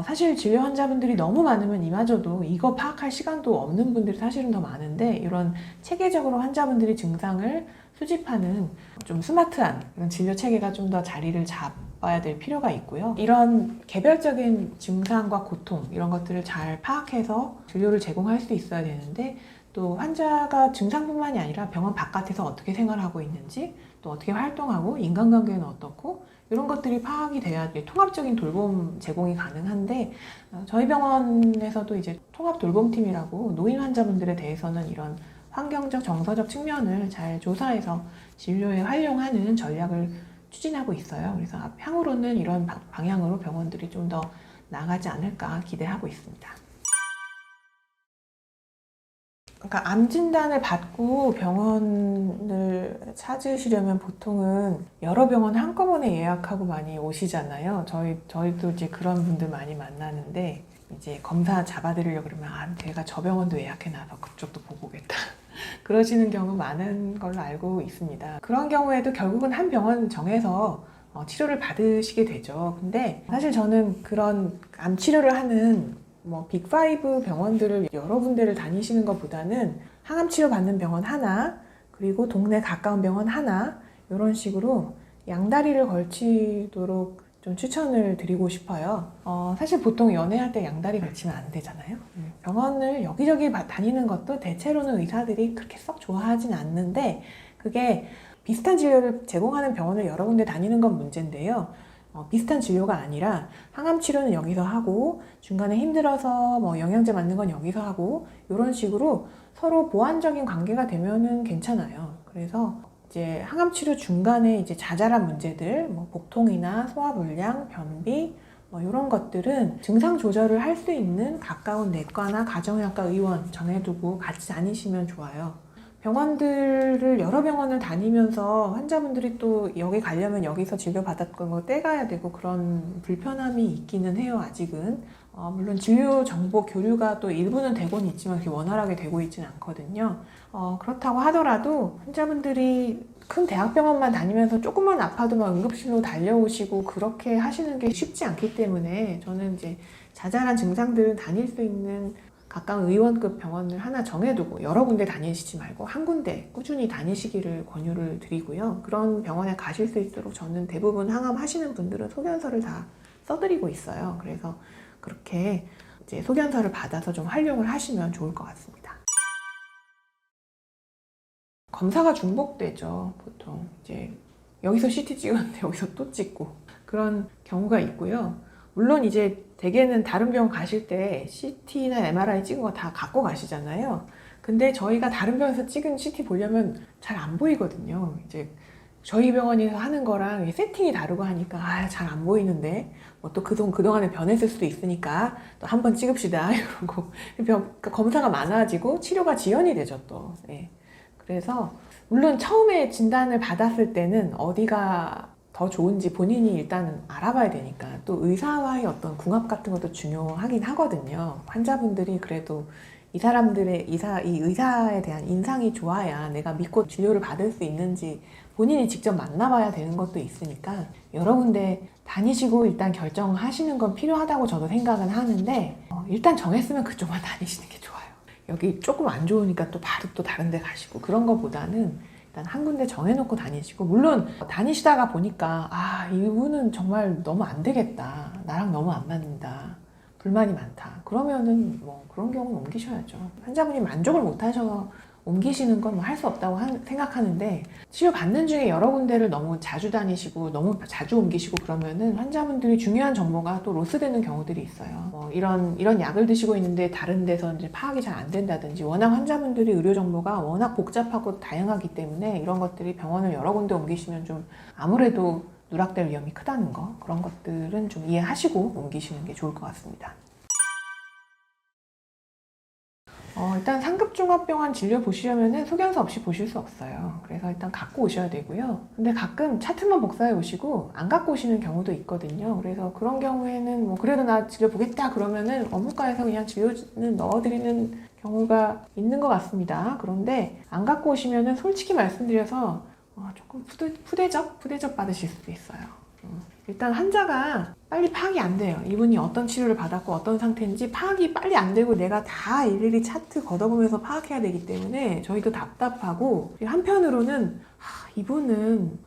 사실 진료 환자분들이 너무 많으면 이마저도 이거 파악할 시간도 없는 분들이 사실은 더 많은데, 이런 체계적으로 환자분들이 증상을 수집하는 좀 스마트한 이런 진료 체계가 좀 더 자리를 잡아야 될 필요가 있고요. 이런 개별적인 증상과 고통 이런 것들을 잘 파악해서 진료를 제공할 수 있어야 되는데, 또 환자가 증상뿐만이 아니라 병원 바깥에서 어떻게 생활하고 있는지, 또 어떻게 활동하고 인간관계는 어떻고, 이런 것들이 파악이 돼야 통합적인 돌봄 제공이 가능한데, 저희 병원에서도 이제 통합 돌봄팀이라고 노인 환자분들에 대해서는 이런 환경적, 정서적 측면을 잘 조사해서 진료에 활용하는 전략을 추진하고 있어요. 그래서 향후로는 이런 방향으로 병원들이 좀 더 나아가지 않을까 기대하고 있습니다. 그러니까 암 진단을 받고 병원을 찾으시려면 보통은 여러 병원 한꺼번에 예약하고 많이 오시잖아요. 저희도 이제 그런 분들 많이 만나는데, 이제 검사 잡아드리려고 그러면 내가 저 병원도 예약해놔서 그쪽도 보고 오겠다. 그러시는 경우 많은 걸로 알고 있습니다. 그런 경우에도 결국은 한 병원 정해서 치료를 받으시게 되죠. 근데 사실 저는 그런 암 치료를 하는 빅5 병원들을 여러 군데를 다니시는 것보다는 항암 치료 받는 병원 하나, 그리고 동네 가까운 병원 하나, 이런 식으로 양다리를 걸치도록 좀 추천을 드리고 싶어요. 사실 보통 연애할 때 양다리 걸치면 안 되잖아요. 병원을 여기저기 다니는 것도 대체로는 의사들이 그렇게 썩 좋아하진 않는데, 그게 비슷한 진료를 제공하는 병원을 여러 군데 다니는 건 문제인데요. 비슷한 진료가 아니라 항암 치료는 여기서 하고, 중간에 힘들어서 영양제 맞는 건 여기서 하고, 이런 식으로 서로 보완적인 관계가 되면은 괜찮아요. 그래서 이제 항암 치료 중간에 이제 자잘한 문제들, 복통이나 소화불량, 변비, 이런 것들은 증상 조절을 할 수 있는 가까운 내과나 가정의학과 의원 정해두고 같이 다니시면 좋아요. 병원들을 여러 병원을 다니면서 환자분들이 또 여기 가려면 여기서 진료받았던 거 떼가야 되고, 그런 불편함이 있기는 해요, 아직은. 물론 진료 정보 교류가 또 일부는 되고는 있지만 그렇게 원활하게 되고 있지는 않거든요. 그렇다고 하더라도 환자분들이 큰 대학병원만 다니면서 조금만 아파도 막 응급실로 달려오시고 그렇게 하시는 게 쉽지 않기 때문에, 저는 이제 자잘한 증상들을 다닐 수 있는 가까운 의원급 병원을 하나 정해두고 여러 군데 다니시지 말고 한 군데 꾸준히 다니시기를 권유를 드리고요. 그런 병원에 가실 수 있도록 저는 대부분 항암 하시는 분들은 소견서를 다 써드리고 있어요. 그래서 그렇게 이제 소견서를 받아서 좀 활용을 하시면 좋을 것 같습니다. 검사가 중복되죠. 보통 이제 여기서 CT 찍었는데 여기서 또 찍고 그런 경우가 있고요. 물론 이제 대개는 다른 병원 가실 때 CT나 MRI 찍은 거 다 갖고 가시잖아요. 근데 저희가 다른 병원에서 찍은 CT 보려면 잘 안 보이거든요. 이제 저희 병원에서 하는 거랑 세팅이 다르고 하니까 잘 안 보이는데, 또 그동안에 변했을 수도 있으니까 또 한번 찍읍시다 이러고 그러니까 검사가 많아지고 치료가 지연이 되죠 또. 네. 그래서 물론 처음에 진단을 받았을 때는 어디가 더 좋은지 본인이 일단 알아봐야 되니까, 또 의사와의 어떤 궁합 같은 것도 중요하긴 하거든요. 환자분들이 그래도 이 의사에 대한 인상이 좋아야 내가 믿고 진료를 받을 수 있는지 본인이 직접 만나봐야 되는 것도 있으니까, 여러 군데 다니시고 일단 결정하시는 건 필요하다고 저도 생각은 하는데, 일단 정했으면 그쪽만 다니시는 게 좋아요. 여기 조금 안 좋으니까 또 바로 또 다른 데 가시고 그런 것보다는 일단 한 군데 정해놓고 다니시고, 물론 다니시다가 보니까 이분은 정말 너무 안 되겠다, 나랑 너무 안 맞는다, 불만이 많다, 그러면은 그런 경우는 옮기셔야죠. 환자분이 만족을 못 하셔서 옮기시는 건 할 수 없다고 생각하는데, 치료 받는 중에 여러 군데를 너무 자주 다니시고 너무 자주 옮기시고 그러면은 환자분들이 중요한 정보가 또 로스되는 경우들이 있어요. 이런 약을 드시고 있는데 다른 데서 이제 파악이 잘 안 된다든지, 워낙 환자분들이 의료 정보가 워낙 복잡하고 다양하기 때문에 이런 것들이 병원을 여러 군데 옮기시면 좀 아무래도 누락될 위험이 크다는 거, 그런 것들은 좀 이해하시고 옮기시는 게 좋을 것 같습니다. 일단 상급종합병원 진료 보시려면 소견서 없이 보실 수 없어요. 그래서 일단 갖고 오셔야 되고요. 근데 가끔 차트만 복사해 오시고 안 갖고 오시는 경우도 있거든요. 그래서 그런 경우에는 뭐 그래도 나 진료 보겠다 그러면은 업무과에서 그냥 진료는 넣어드리는 경우가 있는 것 같습니다. 그런데 안 갖고 오시면은 솔직히 말씀드려서 조금 푸대접 받으실 수도 있어요. 일단 환자가 빨리 파악이 안 돼요. 이분이 어떤 치료를 받았고 어떤 상태인지 파악이 빨리 안 되고 내가 다 일일이 차트 걷어보면서 파악해야 되기 때문에 저희도 답답하고, 한편으로는 이분은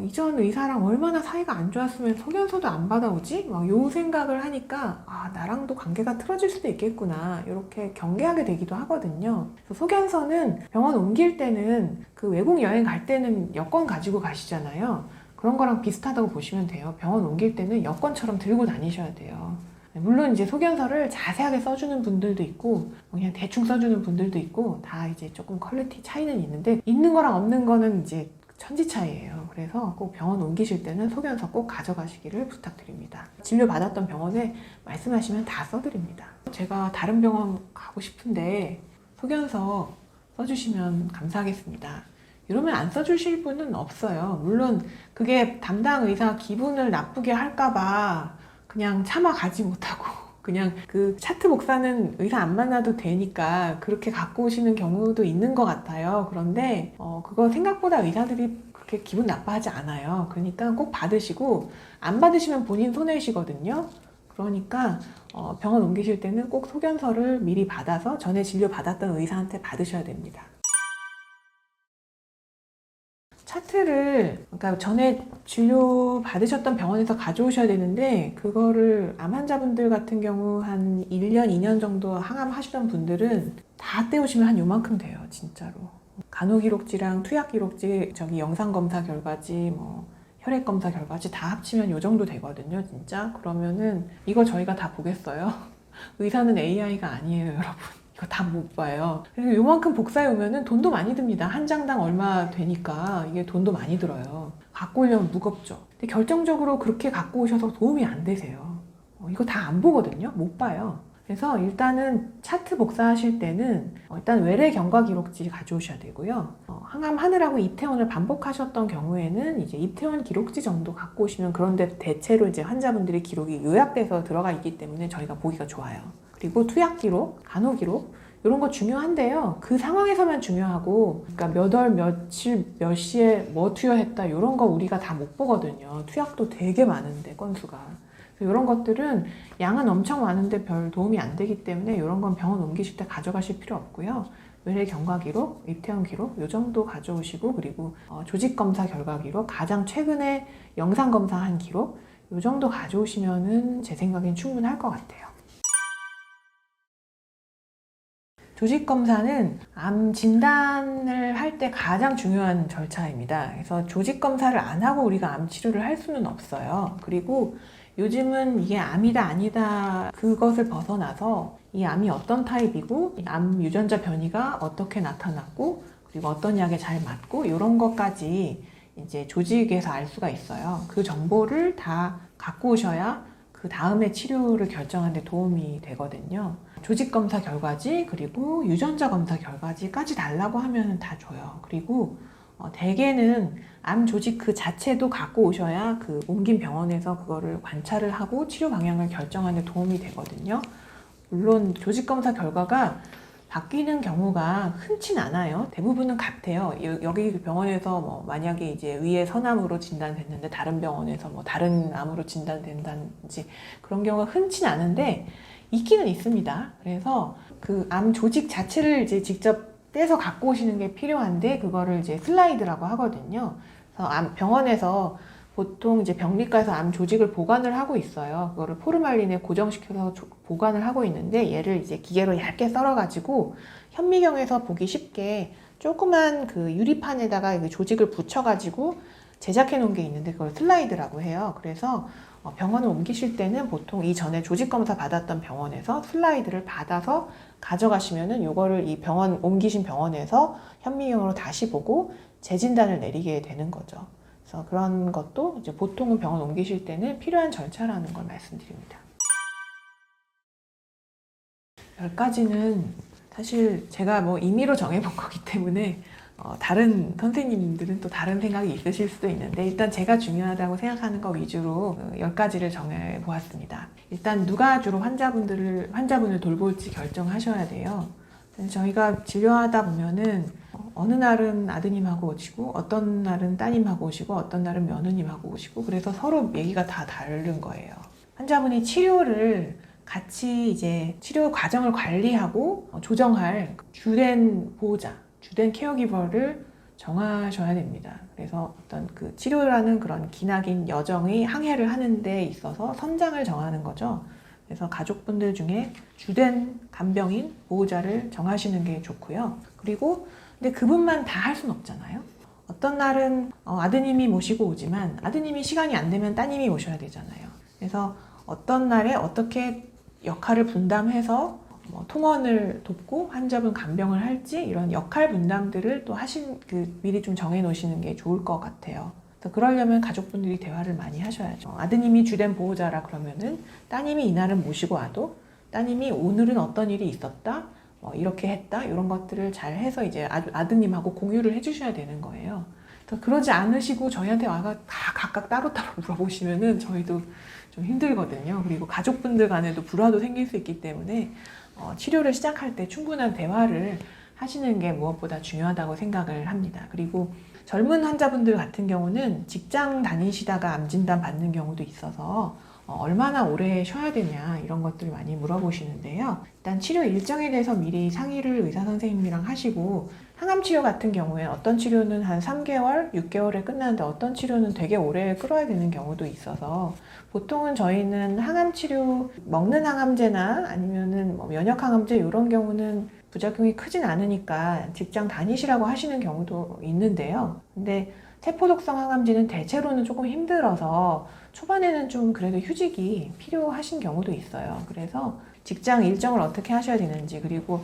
이전 의사랑 얼마나 사이가 안 좋았으면 소견서도 안 받아오지? 막 요 생각을 하니까 나랑도 관계가 틀어질 수도 있겠구나 이렇게 경계하게 되기도 하거든요. 그래서 소견서는 병원 옮길 때는 그 외국 여행 갈 때는 여권 가지고 가시잖아요. 그런 거랑 비슷하다고 보시면 돼요. 병원 옮길 때는 여권처럼 들고 다니셔야 돼요. 물론 이제 소견서를 자세하게 써주는 분들도 있고 그냥 대충 써주는 분들도 있고 다 이제 조금 퀄리티 차이는 있는데, 있는 거랑 없는 거는 이제 천지 차이예요. 그래서 꼭 병원 옮기실 때는 소견서 꼭 가져가시기를 부탁드립니다. 진료 받았던 병원에 말씀하시면 다 써드립니다. 제가 다른 병원 가고 싶은데 소견서 써주시면 감사하겠습니다. 이러면 안 써주실 분은 없어요. 물론 그게 담당 의사 기분을 나쁘게 할까봐 그냥 참아가지 못하고 그냥 그 차트 복사는 의사 안 만나도 되니까 그렇게 갖고 오시는 경우도 있는 것 같아요. 그런데 그거 생각보다 의사들이 그렇게 기분 나빠하지 않아요. 그러니까 꼭 받으시고, 안 받으시면 본인 손해시거든요. 그러니까 병원 옮기실 때는 꼭 소견서를 미리 받아서 전에 진료 받았던 의사한테 받으셔야 됩니다. 차트를 그러니까 전에 진료 받으셨던 병원에서 가져오셔야 되는데, 그거를 암 환자분들 같은 경우 한 1년, 2년 정도 항암 하시던 분들은 다 떼오시면 한 요만큼 돼요, 진짜로. 간호기록지랑 투약기록지, 영상검사 결과지, 뭐 혈액검사 결과지 다 합치면 요 정도 되거든요, 진짜. 그러면은 이거 저희가 다 보겠어요? 의사는 AI가 아니에요, 여러분. 이거 다 못 봐요. 그래서 요만큼 복사해 오면은 돈도 많이 듭니다. 한 장당 얼마 되니까 이게 돈도 많이 들어요. 갖고 오려면 무겁죠. 근데 결정적으로 그렇게 갖고 오셔서 도움이 안 되세요. 이거 다 안 보거든요. 못 봐요. 그래서 일단은 차트 복사하실 때는 일단 외래 경과 기록지 가져오셔야 되고요. 항암 하느라고 입퇴원을 반복하셨던 경우에는 이제 입퇴원 기록지 정도 갖고 오시면, 그런데 대체로 이제 환자분들의 기록이 요약돼서 들어가 있기 때문에 저희가 보기가 좋아요. 그리고 투약 기록, 간호 기록 이런 거 중요한데요. 그 상황에서만 중요하고, 그러니까 몇 월, 며칠, 몇 시에 뭐 투여했다 이런 거 우리가 다 못 보거든요. 투약도 되게 많은데 건수가. 이런 것들은 양은 엄청 많은데 별 도움이 안 되기 때문에 이런 건 병원 옮기실 때 가져가실 필요 없고요. 외래 경과 기록, 입퇴원 기록 이 정도 가져오시고, 그리고 조직 검사 결과 기록, 가장 최근에 영상 검사한 기록 이 정도 가져오시면은 제 생각엔 충분할 것 같아요. 조직 검사는 암 진단을 할 때 가장 중요한 절차입니다. 그래서 조직 검사를 안 하고 우리가 암 치료를 할 수는 없어요. 그리고 요즘은 이게 암이다 아니다 그것을 벗어나서 이 암이 어떤 타입이고, 암 유전자 변이가 어떻게 나타났고, 그리고 어떤 약에 잘 맞고 이런 것까지 이제 조직에서 알 수가 있어요. 그 정보를 다 갖고 오셔야 그 다음에 치료를 결정하는 데 도움이 되거든요. 조직 검사 결과지, 그리고 유전자 검사 결과지까지 달라고 하면 다 줘요. 그리고 대개는 암 조직 그 자체도 갖고 오셔야 그 옮긴 병원에서 그거를 관찰을 하고 치료 방향을 결정하는 데 도움이 되거든요. 물론 조직 검사 결과가 바뀌는 경우가 흔치 않아요. 대부분은 같아요. 여기 병원에서 뭐 만약에 이제 위에 선암으로 진단됐는데 다른 병원에서 뭐 다른 암으로 진단된다든지 그런 경우가 흔치 않은데 있기는 있습니다. 그래서 그 암 조직 자체를 이제 직접 떼서 갖고 오시는 게 필요한데, 그거를 이제 슬라이드라고 하거든요. 그래서 병원에서 보통 이제 병리과에서 암 조직을 보관을 하고 있어요. 그거를 포르말린에 고정시켜서 보관을 하고 있는데, 얘를 이제 기계로 얇게 썰어가지고 현미경에서 보기 쉽게 조그만 그 유리판에다가 조직을 붙여가지고 제작해 놓은 게 있는데 그걸 슬라이드라고 해요. 그래서 병원을 옮기실 때는 보통 이전에 조직 검사 받았던 병원에서 슬라이드를 받아서 가져가시면은 요거를 이 병원 옮기신 병원에서 현미경으로 다시 보고 재진단을 내리게 되는 거죠. 그래서 그런 것도 이제 보통은 병원 옮기실 때는 필요한 절차라는 걸 말씀드립니다. 10가지는 사실 제가 뭐 임의로 정해본 거기 때문에 다른 선생님들은 또 다른 생각이 있으실 수도 있는데 일단 제가 중요하다고 생각하는 거 위주로 10가지를 정해보았습니다. 일단 누가 주로 환자분을 돌볼지 결정하셔야 돼요. 저희가 진료하다 보면은 어느 날은 아드님하고 오시고 어떤 날은 따님하고 오시고 어떤 날은 며느님하고 오시고 그래서 서로 얘기가 다 다른 거예요. 환자분이 치료를 같이 이제 치료 과정을 관리하고 조정할 주된 보호자, 주된 케어기버를 정하셔야 됩니다. 그래서 어떤 그 치료라는 그런 기나긴 여정의 항해를 하는 데 있어서 선장을 정하는 거죠. 그래서 가족분들 중에 주된 간병인, 보호자를 정하시는 게 좋고요. 그리고 근데 그분만 다 할 수는 없잖아요. 어떤 날은 아드님이 모시고 오지만 아드님이 시간이 안 되면 따님이 오셔야 되잖아요. 그래서 어떤 날에 어떻게 역할을 분담해서 통원을 돕고 환자분 간병을 할지 이런 역할 분담들을 또 미리 좀 정해 놓으시는 게 좋을 것 같아요. 그래서 그러려면 가족분들이 대화를 많이 하셔야죠. 아드님이 주된 보호자라 그러면은 따님이 이날은 모시고 와도 따님이 오늘은 어떤 일이 있었다, 이렇게 했다 이런 것들을 잘 해서 이제 아드님하고 공유를 해주셔야 되는 거예요. 그래서 그러지 않으시고 저희한테 와가 다 각각 따로따로 물어보시면은 저희도 좀 힘들거든요. 그리고 가족분들 간에도 불화도 생길 수 있기 때문에 치료를 시작할 때 충분한 대화를 하시는 게 무엇보다 중요하다고 생각을 합니다. 그리고 젊은 환자분들 같은 경우는 직장 다니시다가 암 진단 받는 경우도 있어서 얼마나 오래 쉬어야 되냐 이런 것들 많이 물어보시는데요. 일단 치료 일정에 대해서 미리 상의를 의사 선생님이랑 하시고 항암 치료 같은 경우에 어떤 치료는 한 3개월, 6개월에 끝나는데 어떤 치료는 되게 오래 끌어야 되는 경우도 있어서 보통은 저희는 항암 치료, 먹는 항암제나 아니면은 면역 항암제 이런 경우는 부작용이 크진 않으니까 직장 다니시라고 하시는 경우도 있는데요. 근데 세포독성 항암제는 대체로는 조금 힘들어서 초반에는 좀 그래도 휴직이 필요하신 경우도 있어요. 그래서 직장 일정을 어떻게 하셔야 되는지 그리고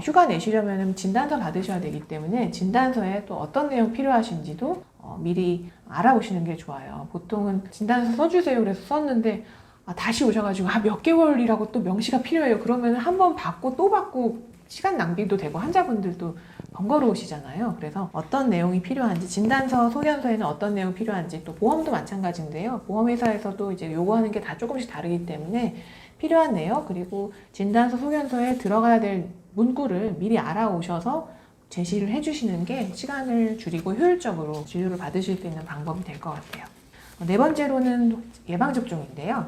휴가 내시려면 진단서 받으셔야 되기 때문에 진단서에 또 어떤 내용 필요하신지도 미리 알아보시는 게 좋아요. 보통은 진단서 써주세요 그래서 썼는데 다시 오셔가지고 몇 개월이라고 또 명시가 필요해요. 그러면 한 번 받고 또 받고 시간 낭비도 되고 환자분들도 번거로우시잖아요. 그래서 어떤 내용이 필요한지 진단서, 소견서에는 어떤 내용이 필요한지 또 보험도 마찬가지인데요. 보험회사에서도 이제 요구하는 게 다 조금씩 다르기 때문에 필요한 내용 그리고 진단서, 소견서에 들어가야 될 문구를 미리 알아오셔서 제시를 해주시는 게 시간을 줄이고 효율적으로 진료를 받으실 수 있는 방법이 될 것 같아요. 네 번째로는 예방접종인데요.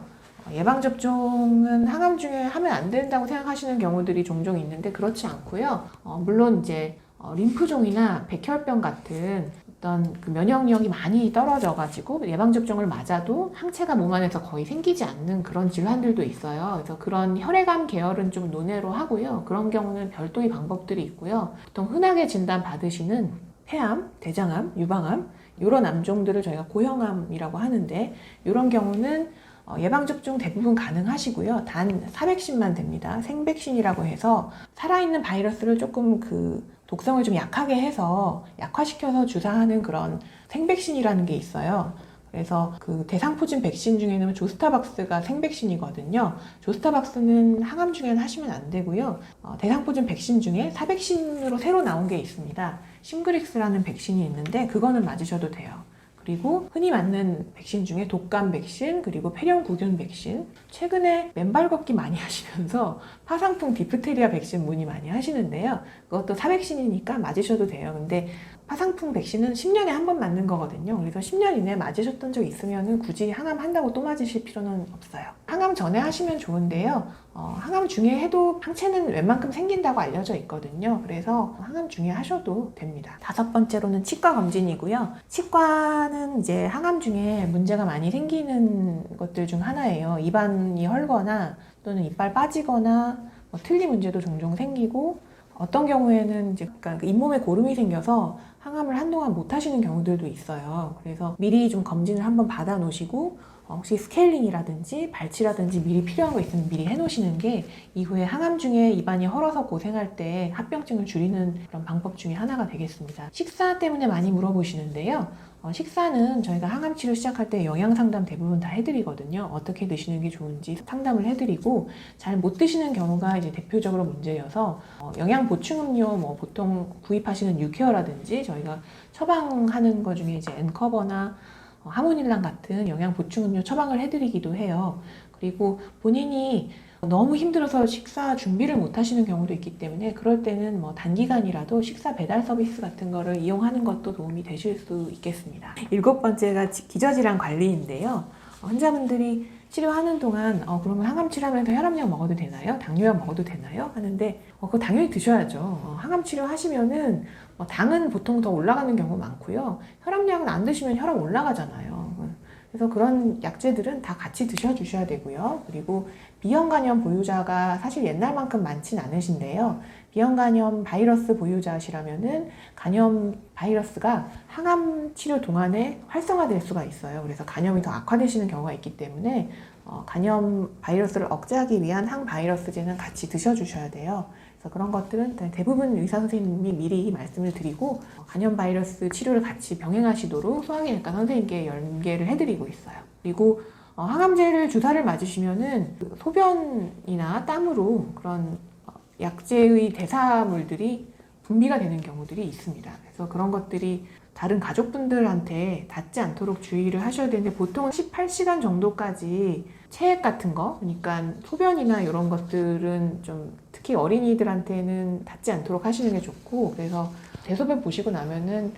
예방접종은 항암 중에 하면 안 된다고 생각하시는 경우들이 종종 있는데 그렇지 않고요. 물론 이제 림프종이나 백혈병 같은 어떤 그 면역력이 많이 떨어져가지고 예방접종을 맞아도 항체가 몸 안에서 거의 생기지 않는 그런 질환들도 있어요. 그래서 그런 혈액암 계열은 좀 논외로 하고요. 그런 경우는 별도의 방법들이 있고요. 보통 흔하게 진단 받으시는 폐암, 대장암, 유방암 이런 암종들을 저희가 고형암이라고 하는데 이런 경우는 예방접종 대부분 가능하시고요. 단 사백신만 됩니다. 생백신이라고 해서 살아있는 바이러스를 조금 독성을 좀 약하게 해서 약화시켜서 주사하는 그런 생백신이라는 게 있어요. 그래서 그 대상포진 백신 중에는 조스타박스가 생백신이거든요. 조스타박스는 항암 중에는 하시면 안 되고요. 대상포진 백신 중에 사백신으로 새로 나온 게 있습니다. 심그릭스라는 백신이 있는데 그거는 맞으셔도 돼요. 그리고 흔히 맞는 백신 중에 독감 백신, 그리고 폐렴구균 백신. 최근에 맨발 걷기 많이 하시면서 파상풍 디프테리아 백신 문의 많이 하시는데요. 그것도 사백신이니까 맞으셔도 돼요. 근데 파상풍 백신은 10년에 한 번 맞는 거거든요. 그래서 10년 이내에 맞으셨던 적 있으면 굳이 항암 한다고 또 맞으실 필요는 없어요. 항암 전에 하시면 좋은데요. 항암 중에 해도 항체는 웬만큼 생긴다고 알려져 있거든요. 그래서 항암 중에 하셔도 됩니다. 5번째로는 치과 검진이고요. 치과는 이제 항암 중에 문제가 많이 생기는 것들 중 하나예요. 입안이 헐거나 또는 이빨 빠지거나 틀니 문제도 종종 생기고 어떤 경우에는 이제 잇몸에 고름이 생겨서 항암을 한동안 못 하시는 경우들도 있어요. 그래서 미리 좀 검진을 한번 받아 놓으시고 혹시 스케일링이라든지 발치라든지 미리 필요한 거 있으면 미리 해 놓으시는 게 이후에 항암 중에 입안이 헐어서 고생할 때 합병증을 줄이는 그런 방법 중에 하나가 되겠습니다. 식사 때문에 많이 물어보시는데요. 식사는 저희가 항암 치료 시작할 때 영양 상담 대부분 다 해드리거든요. 어떻게 드시는 게 좋은지 상담을 해드리고, 잘 못 드시는 경우가 이제 대표적으로 문제여서 영양 보충 음료 뭐 보통 구입하시는 유케어라든지 저희가 처방하는 것 중에 이제 엔커버나 하모닐랑 같은 영양 보충 음료 처방을 해드리기도 해요. 그리고 본인이 너무 힘들어서 식사 준비를 못 하시는 경우도 있기 때문에 그럴 때는 뭐 단기간이라도 식사 배달 서비스 같은 거를 이용하는 것도 도움이 되실 수 있겠습니다. 7번째가 기저질환 관리인데요. 환자분들이 치료하는 동안 그러면 항암 치료하면서 혈압약 먹어도 되나요? 당뇨약 먹어도 되나요? 하는데 그거 당연히 드셔야죠. 항암 치료 하시면은 당은 보통 더 올라가는 경우 많고요. 혈압약은 안 드시면 혈압 올라가잖아요. 그래서 그런 약제들은 다 같이 드셔주셔야 되고요. 그리고 B형 간염 보유자가 사실 옛날만큼 많진 않으신데요. B형 간염 바이러스 보유자시라면은 간염 바이러스가 항암 치료 동안에 활성화될 수가 있어요. 그래서 간염이 더 악화되시는 경우가 있기 때문에 간염 바이러스를 억제하기 위한 항바이러스제는 같이 드셔주셔야 돼요. 그래서 그런 것들은 대부분 의사 선생님이 미리 말씀을 드리고 간염 바이러스 치료를 같이 병행하시도록 소화기내과 선생님께 연계를 해드리고 있어요. 그리고 항암제를 주사를 맞으시면은 소변이나 땀으로 그런 약제의 대사물들이 분비가 되는 경우들이 있습니다. 그래서 그런 것들이 다른 가족분들한테 닿지 않도록 주의를 하셔야 되는데 보통 18시간 정도까지 체액 같은 거, 그러니까 소변이나 이런 것들은 좀 특히 어린이들한테는 닿지 않도록 하시는 게 좋고, 그래서 대소변 보시고 나면은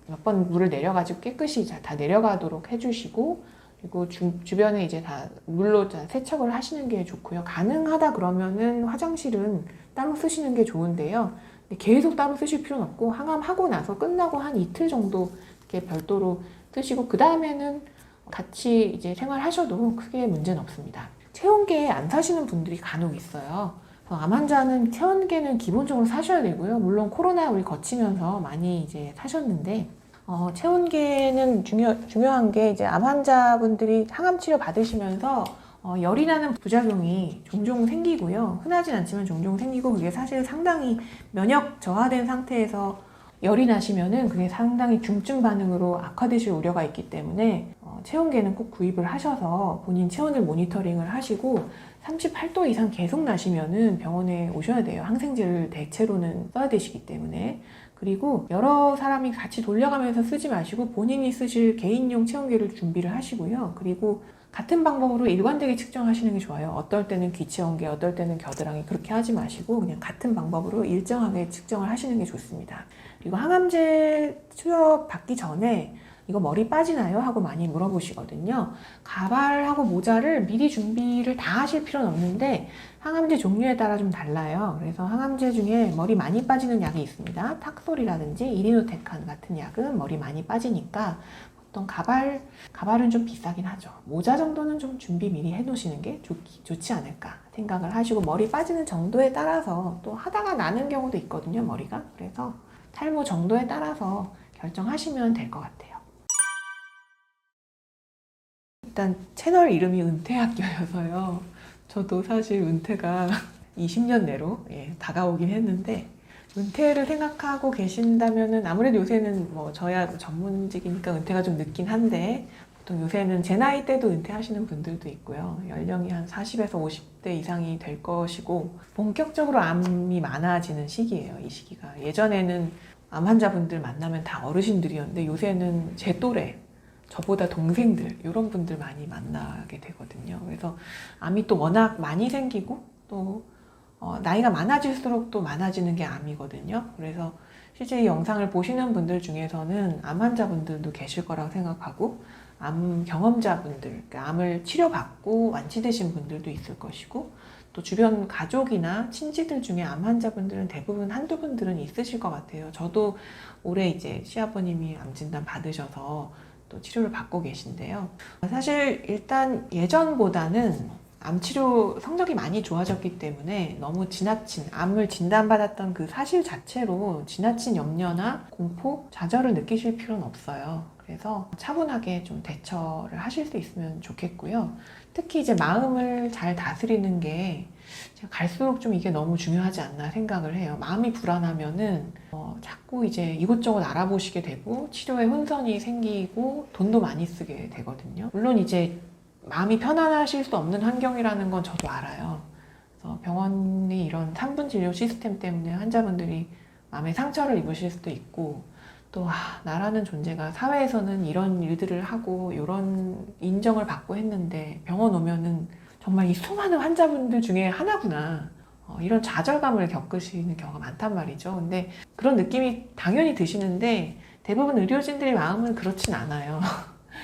몇 번 물을 내려가지고 깨끗이 다 내려가도록 해주시고, 그리고 주변에 이제 다 물로 세척을 하시는 게 좋고요. 가능하다 그러면은 화장실은 따로 쓰시는 게 좋은데요. 계속 따로 쓰실 필요는 없고 항암하고 나서 끝나고 한 이틀 정도 이렇게 별도로 쓰시고 그 다음에는 같이 이제 생활하셔도 크게 문제는 없습니다. 체온계 안 사시는 분들이 간혹 있어요. 암 환자는 체온계는 기본적으로 사셔야 되고요. 물론 코로나 우리 거치면서 많이 이제 사셨는데 체온계는 중요한 게 이제 암 환자분들이 항암 치료 받으시면서 열이 나는 부작용이 종종 생기고요. 흔하진 않지만 종종 생기고 그게 사실 상당히 면역 저하된 상태에서 열이 나시면은 그게 상당히 중증 반응으로 악화되실 우려가 있기 때문에 체온계는 꼭 구입을 하셔서 본인 체온을 모니터링을 하시고 38도 이상 계속 나시면은 병원에 오셔야 돼요. 항생제를 대체로는 써야 되시기 때문에. 그리고 여러 사람이 같이 돌려가면서 쓰지 마시고 본인이 쓰실 개인용 체온계를 준비를 하시고요. 그리고 같은 방법으로 일관되게 측정하시는 게 좋아요. 어떨 때는 귀체온계, 어떨 때는 겨드랑이 그렇게 하지 마시고 그냥 같은 방법으로 일정하게 측정을 하시는 게 좋습니다. 그리고 항암제 치료 받기 전에 이거 머리 빠지나요? 하고 많이 물어보시거든요. 가발하고 모자를 미리 준비를 다 하실 필요는 없는데 항암제 종류에 따라 좀 달라요. 그래서 항암제 중에 머리 많이 빠지는 약이 있습니다. 탁솔이라든지 이리노테칸 같은 약은 머리 많이 빠지니까 보통 가발은 좀 비싸긴 하죠. 모자 정도는 좀 준비 미리 해놓으시는 게 좋지 않을까 생각을 하시고 머리 빠지는 정도에 따라서 또 하다가 나는 경우도 있거든요. 머리가. 그래서 탈모 정도에 따라서 결정하시면 될 것 같아요. 일단 채널 이름이 은퇴학교여서요. 저도 사실 은퇴가 20년 내로 다가오긴 했는데 은퇴를 생각하고 계신다면은 아무래도 요새는 뭐 저야 전문직이니까 은퇴가 좀 늦긴 한데 보통 요새는 제 나이 때도 은퇴하시는 분들도 있고요. 연령이 한 40에서 50대 이상이 될 것이고 본격적으로 암이 많아지는 시기예요. 이 시기가. 예전에는 암 환자분들 만나면 다 어르신들이었는데 요새는 제 또래 저보다 동생들 이런 분들 많이 만나게 되거든요. 그래서 암이 또 워낙 많이 생기고 또 나이가 많아질수록 또 많아지는 게 암이거든요. 그래서 실제 이 영상을 보시는 분들 중에서는 암 환자분들도 계실 거라고 생각하고 암 경험자분들, 그러니까 암을 치료받고 완치되신 분들도 있을 것이고 또 주변 가족이나 친지들 중에 암 환자분들은 대부분 한두 분들은 있으실 것 같아요. 저도 올해 이제 시아버님이 암 진단 받으셔서 또 치료를 받고 계신데요. 사실 일단 예전보다는 암치료 성적이 많이 좋아졌기 때문에 너무 지나친 암을 진단받았던 그 사실 자체로 지나친 염려나 공포, 좌절을 느끼실 필요는 없어요. 그래서 차분하게 좀 대처를 하실 수 있으면 좋겠고요. 특히 이제 마음을 잘 다스리는 게 제가 갈수록 좀 이게 너무 중요하지 않나 생각을 해요. 마음이 불안하면은 자꾸 이제 이것저것 알아보시게 되고 치료에 혼선이 생기고 돈도 많이 쓰게 되거든요. 물론 이제 마음이 편안하실 수 없는 환경이라는 건 저도 알아요. 그래서 병원의 이런 3분 진료 시스템 때문에 환자분들이 마음에 상처를 입으실 수도 있고 또 나라는 존재가 사회에서는 이런 일들을 하고 이런 인정을 받고 했는데 병원 오면은 정말 이 수많은 환자분들 중에 하나구나 이런 좌절감을 겪으시는 경우가 많단 말이죠. 근데 그런 느낌이 당연히 드시는데 대부분 의료진들의 마음은 그렇진 않아요.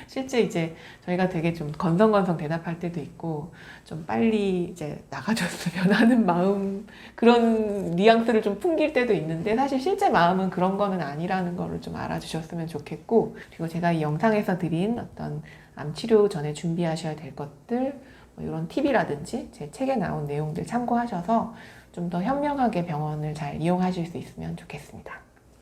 실제 이제 저희가 되게 좀 건성건성 대답할 때도 있고 좀 빨리 이제 나가줬으면 하는 마음 그런 뉘앙스를 좀 풍길 때도 있는데 사실 실제 마음은 그런 거는 아니라는 거를 좀 알아주셨으면 좋겠고 그리고 제가 이 영상에서 드린 어떤 암 치료 전에 준비하셔야 될 것들 뭐 이런 팁이라든지 제 책에 나온 내용들 참고하셔서 좀 더 현명하게 병원을 잘 이용하실 수 있으면 좋겠습니다.